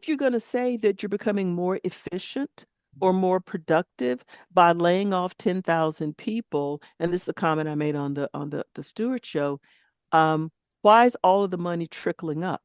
if you're going to say that you're becoming more efficient or more productive by laying off 10,000 people, and this is the comment I made on the Stewart show, um, why is all of the money trickling up?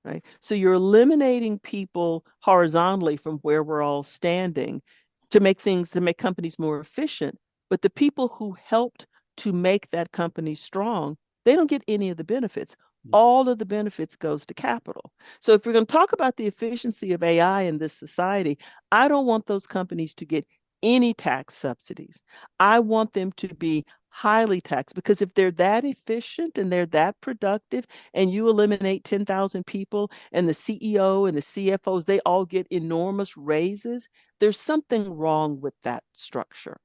Right? So you're eliminating people horizontally from where we're all standing to make companies more efficient. But the people who helped to make that company strong, they don't get any of the benefits. All of the benefits goes to capital. So if we're going to talk about the efficiency of AI in this society, I don't want those companies to get any tax subsidies. I want them to be highly taxed because if they're that efficient and they're that productive and you eliminate 10,000 people and the CEO and the CFOs, they all get enormous raises, there's something wrong with that structure.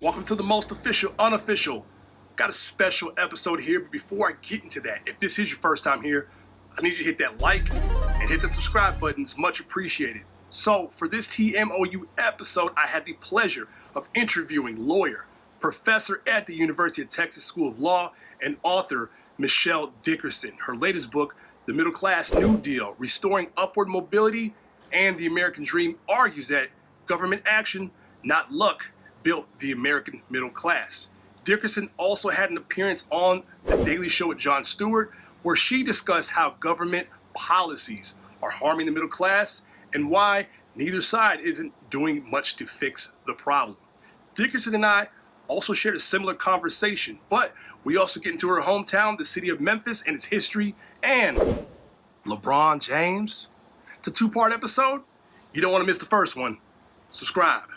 Welcome to the most official, unofficial. Got a special episode here, but before I get into that, if this is your first time here, I need you to hit that like and hit the subscribe button. It's much appreciated. So, for this TMOU episode, I had the pleasure of interviewing lawyer, professor at the University of Texas School of Law, and author Mechele Dickerson. Her latest book, The Middle Class New Deal, Restoring Upward Mobility and the American Dream, argues that government action, not luck, built the American middle class. Dickerson also had an appearance on The Daily Show with Jon Stewart, where she discussed how government policies are harming the middle class and why neither side isn't doing much to fix the problem. Dickerson and I also shared a similar conversation, but we also get into her hometown, the city of Memphis, and its history, and LeBron James. It's a two-part episode. You don't want to miss the first one. Subscribe.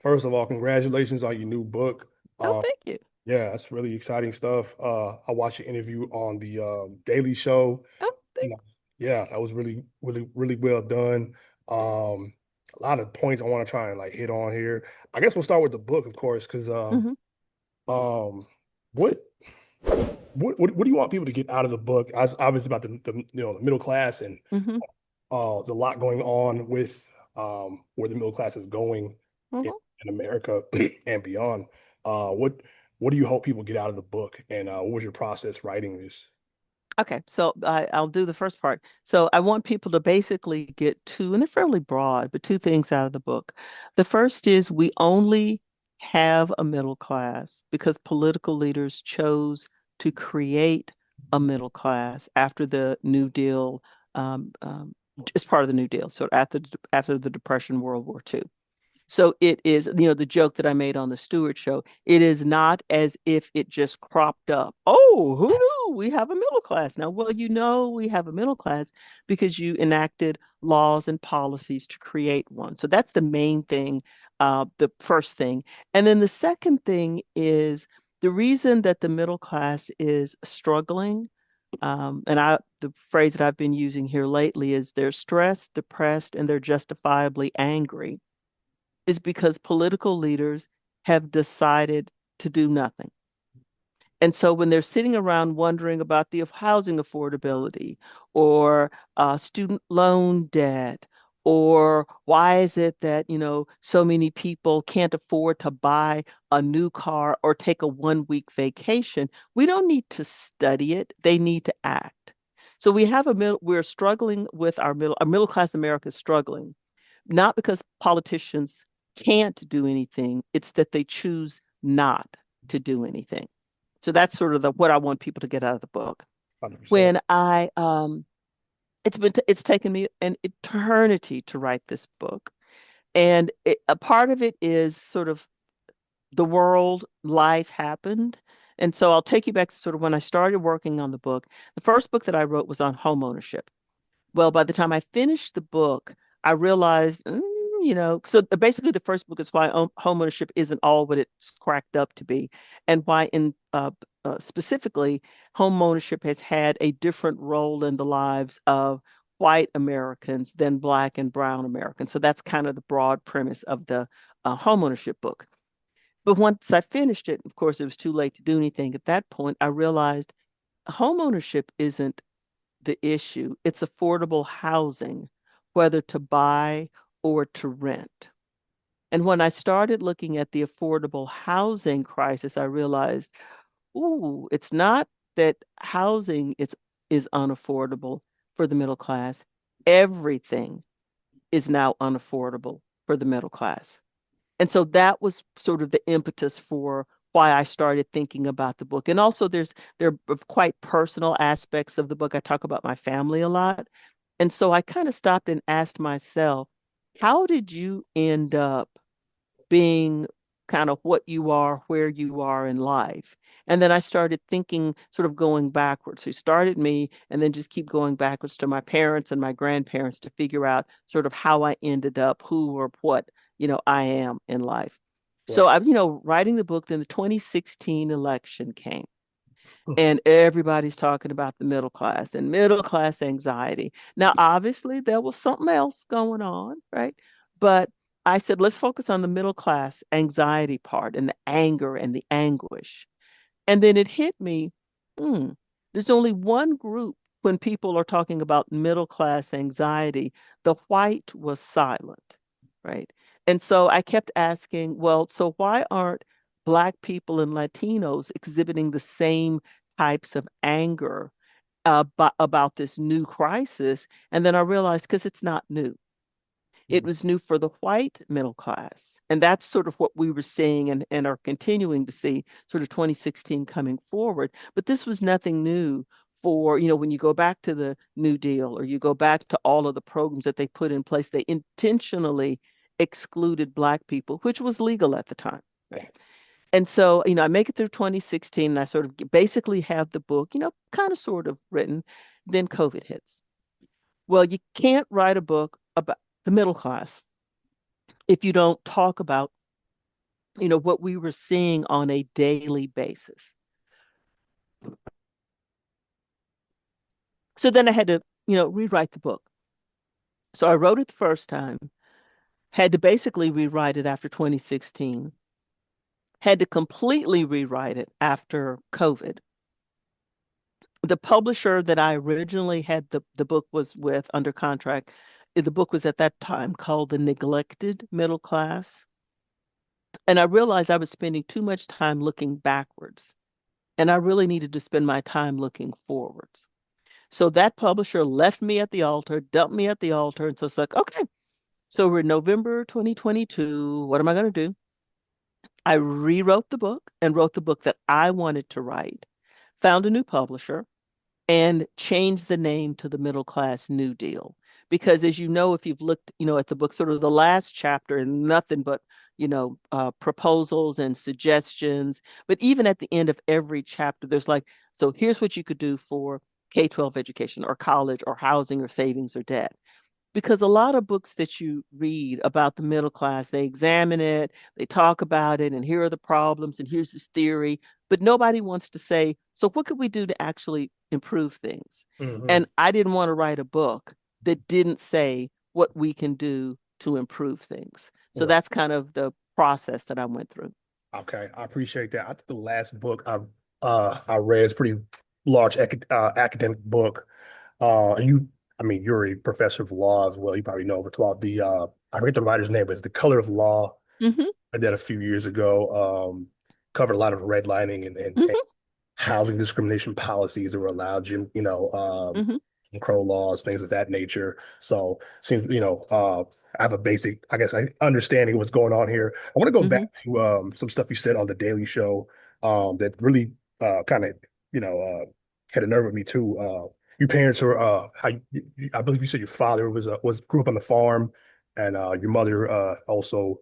First of all, congratulations on your new book. Oh, thank you. Yeah, that's really exciting stuff. I watched your interview on the Daily Show. Oh, thank Yeah, that was really, really, really well done. A lot of points I want to try and like hit on here. I guess we'll start with the book, of course, because Mhm. um, what what do you want people to get out of the book? Obviously about the the middle class and Mhm. there's a lot going on with where the middle class is going Mhm. in America and beyond. What do you hope people get out of the book, and what was your process writing this? Okay, so I'll do the first part. So I want people to basically get two, and they're fairly broad, but two things out of the book. The first is we only have a middle class because political leaders chose to create a middle class after the New Deal, as part of the New Deal. So after the Depression, World War II. So it is, the joke that I made on the Stewart show, it is not as if it just cropped up. Oh, who knew we have a middle class now? Well, we have a middle class because you enacted laws and policies to create one. So that's the main thing, the first thing. And then the second thing is the reason that the middle class is struggling. The phrase that I've been using here lately is they're stressed, depressed, and they're justifiably angry is because political leaders have decided to do nothing. And so when they're sitting around wondering about the housing affordability or student loan debt, or why is it that, so many people can't afford to buy a new car or take a 1 week vacation, we don't need to study it. They need to act. So we're struggling with our middle class America is struggling not because politicians can't do anything, it's that they choose not to do anything. So that's sort of what I want people to get out of the book. 100%. When it's taken me an eternity to write this book. And a part of it is sort of the world, life happened. And so I'll take you back to sort of when I started working on the book. The first book that I wrote was on home ownership. Well, by the time I finished the book, I realized, so basically the first book is why homeownership isn't all what it's cracked up to be, and why specifically homeownership has had a different role in the lives of white Americans than Black and Brown Americans. So that's kind of the broad premise of the homeownership book. But once I finished it, of course, it was too late to do anything. At that point, I realized homeownership isn't the issue. It's affordable housing, whether to buy or to rent. And when I started looking at the affordable housing crisis, I realized ooh, it's not that housing is unaffordable for the middle class. Everything is now unaffordable for the middle class. And so that was sort of the impetus for why I started thinking about the book. And also there are quite personal aspects of the book. I talk about my family a lot. And so I kind of stopped and asked myself, how did you end up being kind of what you are, where you are in life? And then I started thinking, sort of going backwards. So started me, and then just keep going backwards to my parents and my grandparents to figure out sort of how I ended up, who or what, I am in life. So Right. writing the book, then the 2016 election came and everybody's talking about the middle class and middle class anxiety. Now, obviously, there was something else going on, right? But I said, let's focus on the middle class anxiety part and the anger and the anguish. And then it hit me, hmm, there's only one group when people are talking about middle class anxiety. The white was silent, right? And so I kept asking, well, so why aren't Black people and Latinos exhibiting the same types of anger about this new crisis? And then I realized because it's not new. It was new for the white middle class. And that's sort of what we were seeing and are continuing to see sort of 2016 coming forward. But this was nothing new for, when you go back to the New Deal or you go back to all of the programs that they put in place, they intentionally excluded Black people, which was legal at the time. Right. And so, I make it through 2016 and I sort of basically have the book, kind of sort of written. Then COVID hits. Well, you can't write a book about the middle class if you don't talk about, what we were seeing on a daily basis. So then I had to, rewrite the book. So I wrote it the first time, had to basically rewrite it after 2016, had to completely rewrite it after COVID. The publisher that I originally had the book was with under contract, the book was at that time called The Neglected Middle Class. And I realized I was spending too much time looking backwards. And I really needed to spend my time looking forwards. So that publisher left me at the altar, dumped me at the altar. And so it's like, okay, so we're in November 2022. What am I going to do? I rewrote the book and wrote the book that I wanted to write, found a new publisher, and changed the name to the Middle Class New Deal. Because as you know, if you've looked, at the book, sort of the last chapter, and nothing but, proposals and suggestions. But even at the end of every chapter, there's like, so here's what you could do for K-12 education or college or housing or savings or debt. Because a lot of books that you read about the middle class, they examine it, they talk about it, and here are the problems, and here's this theory, but nobody wants to say, so what could we do to actually improve things? Hmm. And I didn't want to write a book that didn't say what we can do to improve things. So Right. that's kind of the process that I went through. Okay, I appreciate that. I think the last book I read is pretty large academic book. And I mean, you're a professor of law as well. You probably know, but it's about I forget the writer's name, but it's The Color of Law. Hmm. I did a few years ago. Covered a lot of redlining and Hmm. housing discrimination policies that were allowed, Hmm. Jim Crow laws, things of that nature. So seems, I have a basic, I guess, understanding of what's going on here. I want to go Hmm. back to some stuff you said on the Daily Show that really kind of, had a nerve with me too. Your parents were I believe you said your father was grew up on the farm, and your mother also.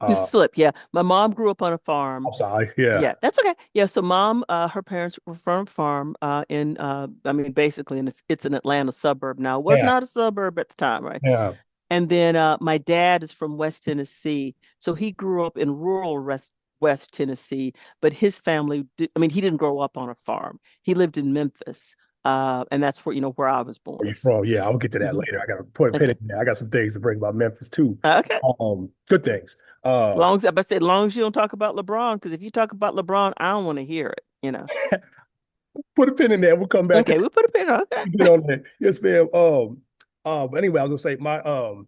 You Uh, slip, yeah. My mom grew up on a farm. I'm sorry, yeah, Yeah, that's okay. Yeah, so mom, her parents were from a farm in I mean basically and it's an Atlanta suburb now. It was yeah, not a suburb at the time, right? yeah. And then my dad is from West Tennessee. So he grew up in rural West Tennessee, but his family I mean he didn't grow up on a farm. He lived in Memphis. And that's where where I was Where born. you from? Yeah, I'll get to that Hmm. later. I got to put a pin Okay. in there. I got some things to bring about Memphis too. Okay. Good things. Long as I say, long as you don't talk about LeBron, because if you talk about LeBron, I don't want to hear it. Put a pin in there. We'll come back to Okay, we put a pin on. Okay. get on there. Yes, ma'am. But anyway, I was gonna say my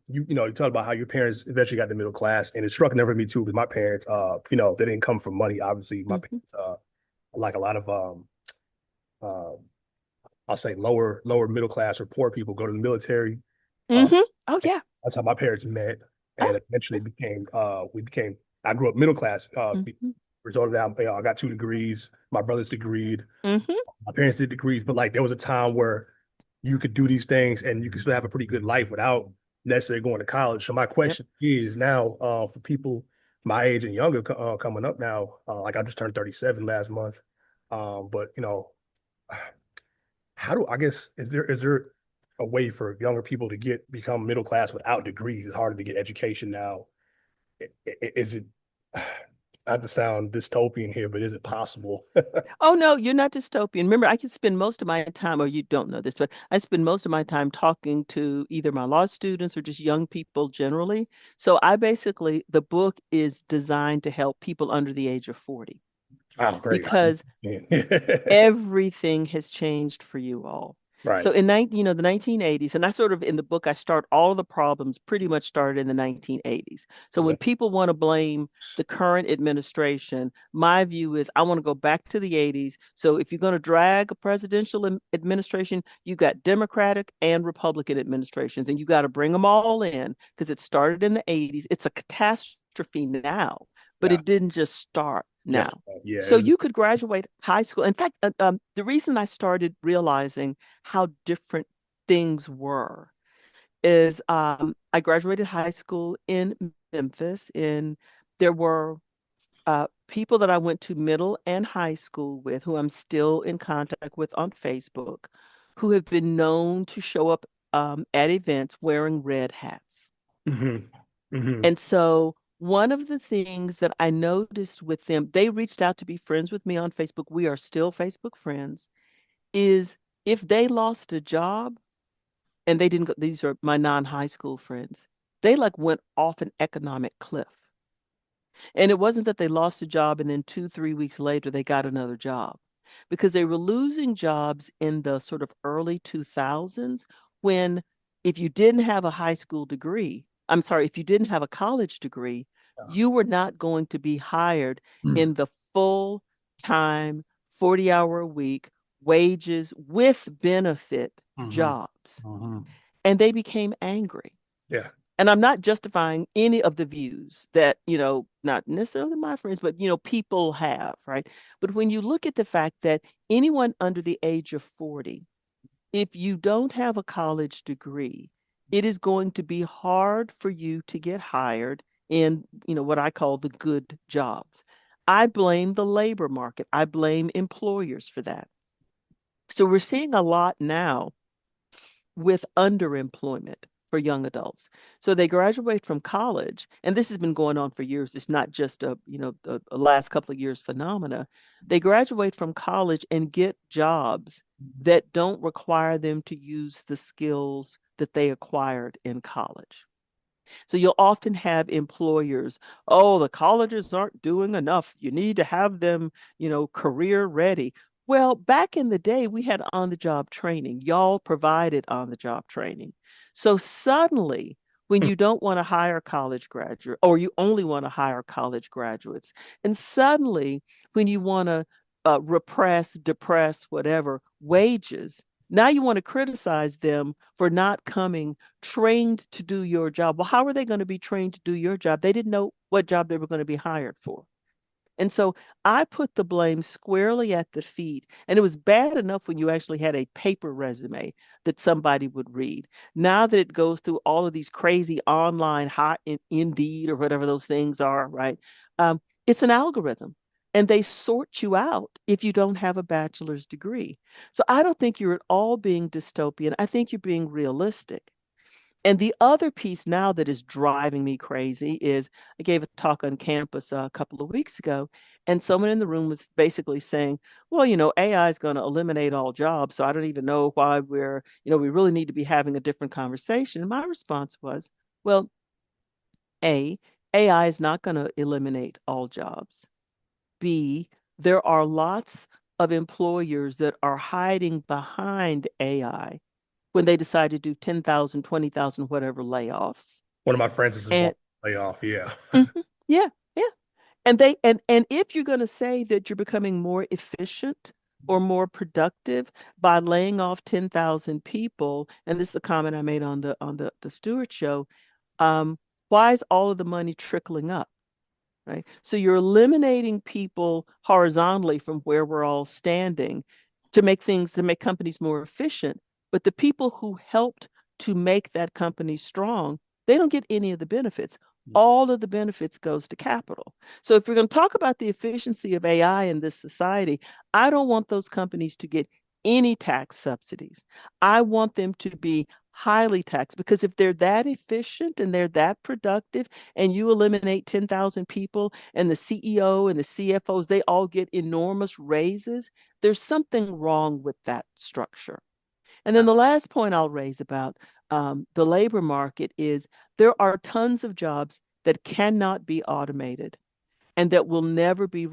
you talked about how your parents eventually got the middle class, and it struck never me too because my parents they didn't come from money. Obviously, my Hmm. parents like a lot of uh, I'll say lower middle class or poor people go to the military. Uh, Mm-hmm. Oh yeah. that's how my parents met, Oh. and eventually became we became. I grew up middle class. Mm-hmm. Resulted out, I got 2 degrees. My brother's degreed. Mm-hmm. My parents did degrees, but like there was a time where you could do these things and you could still have a pretty good life without necessarily going to college. So my Yep. question is now for people my age and younger coming up now, like I just turned 37 last month. But how do I guess is there a way for younger people to become middle class without degrees? It's harder to get education now. Is it? Not to sound dystopian here, but is it possible? Oh no, you're not dystopian. Remember, I can spend most of my time, or you don't know this, but I spend most of my time talking to either my law students or just young people generally. So I basically, the book is designed to help people under the age of 40 Oh, great. because everything has changed for you all. Right. So the 1980s, and I sort of in the book I start all of the problems pretty much started in the 1980s. So Yeah. when people want to blame the current administration, my view is I want to go back to the 80s. So if you're going to drag a presidential administration, you got Democratic and Republican administrations, and you got to bring them all in because it started in the 80s. It's a catastrophe now, but Yeah. it didn't just start Yes. now. Yeah. So you could graduate high school. In fact, the reason I started realizing how different things were is I graduated high school in Memphis, and there were people that I went to middle and high school with who I'm still in contact with on Facebook, who have been known to show up at events wearing red hats. Hmm. Hmm. And so one of the things that I noticed with them, they reached out to be friends with me on Facebook. We are still Facebook friends. Is if they lost a job and they didn't go, these are my non-high school friends, they like went off an economic cliff. And it wasn't that they lost a job and then 2, 3 weeks later they got another job because they were losing jobs in the sort of early 2000s when if you didn't have a high school degree, I'm sorry, if you didn't have a college degree, you were not going to be hired in the full time, 40-hour a week wages with benefit Hmm. jobs. Hmm. And they became angry. Yeah. And I'm not justifying any of the views that, not necessarily my friends, but, people have, right? But when you look at the fact that anyone under the age of 40, if you don't have a college degree, it is going to be hard for you to get hired in, what I call the good jobs. I blame the labor market. I blame employers for that. So we're seeing a lot now with underemployment for young adults. So they graduate from college, and this has been going on for years. It's not just a last couple of years phenomena. They graduate from college and get jobs that don't require them to use the skills that they acquired in college. So you'll often have employers, oh, the colleges aren't doing enough. You need to have them, career ready. Well, back in the day, we had on the job training. Y'all provided on the job training. So suddenly, when you don't want to hire college graduate or you only want to hire college graduates, and suddenly when you want to repress, depress, whatever, wages, now you want to criticize them for not coming trained to do your job. Well, how are they going to be trained to do your job? They didn't know what job they were going to be hired for. And so I put the blame squarely at the feet. And it was bad enough when you actually had a paper resume that somebody would read. Now that it goes through all of these crazy online hot Indeed or whatever those things are, right? It's an algorithm. And they sort you out if you don't have a bachelor's degree. So I don't think you're at all being dystopian. I think you're being realistic. And the other piece now that is driving me crazy is I gave a talk on campus a couple of weeks ago, and someone in the room was basically saying, well, AI is going to eliminate all jobs. So I don't even know why we really need to be having a different conversation. And my response was, well, A, AI is not going to eliminate all jobs. B, there are lots of employers that are hiding behind AI when they decide to do 10,000, 20,000, whatever layoffs. One of my friends is And involved in layoff. Yeah. mhm, yeah, yeah. And if you're going to say that you're becoming more efficient or more productive by laying off 10,000 people, and this is the comment I made on the Stewart show, why is all of the money trickling up? Right? So you're eliminating people horizontally from where we're all standing to make companies more efficient. But the people who helped to make that company strong, they don't get any of the benefits. All of the benefits goes to capital. So if we're going to talk about the efficiency of AI in this society, I don't want those companies to get any tax subsidies. I want them to be highly taxed because if they're that efficient and they're that productive, and you eliminate 10,000 people and the CEO and the CFOs, they all get enormous raises, there's something wrong with that structure. And then the last point I'll raise about the labor market is there are tons of jobs that cannot be automated and that will never be,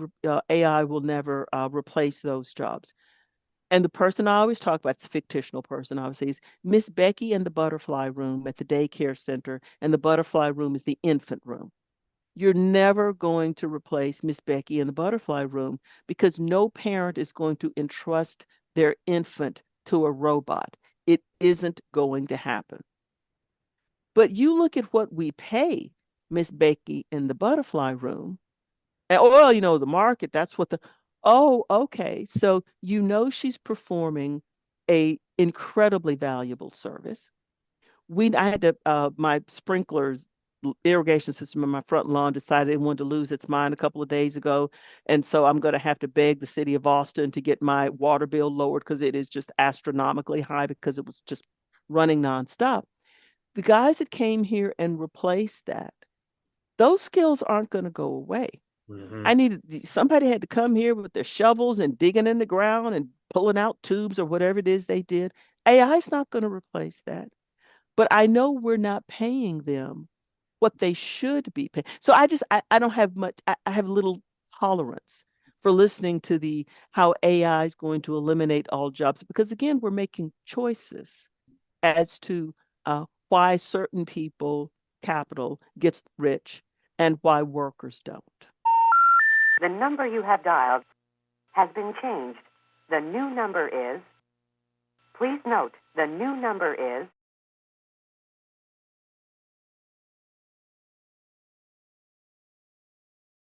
AI will never replace those jobs. And the person I always talk about, it's a fictional person, obviously, is Miss Becky in the butterfly room at the daycare center. And the butterfly room is the infant room. You're never going to replace Miss Becky in the butterfly room because no parent is going to entrust their infant to a robot. It isn't going to happen. But you look at what we pay Miss Becky in the butterfly room, and well, the market, that's what oh, okay. So she's performing a incredibly valuable service. I had to my sprinklers irrigation system in my front lawn decided it wanted to lose its mind a couple of days ago, and so I'm going to have to beg the city of Austin to get my water bill lowered because it is just astronomically high because it was just running nonstop. The guys that came here and replaced that, those skills aren't going to go away. Hmm. I needed somebody had to come here with their shovels and digging in the ground and pulling out tubes or whatever it is they did. AI is not going to replace that, but I know we're not paying them what they should be paying. So I don't have much, I have little tolerance for listening to the how AI is going to eliminate all jobs because again, we're making choices as to why certain people, capital gets rich and why workers don't. The number you have dialed has been changed. The new number is, please note, the new number is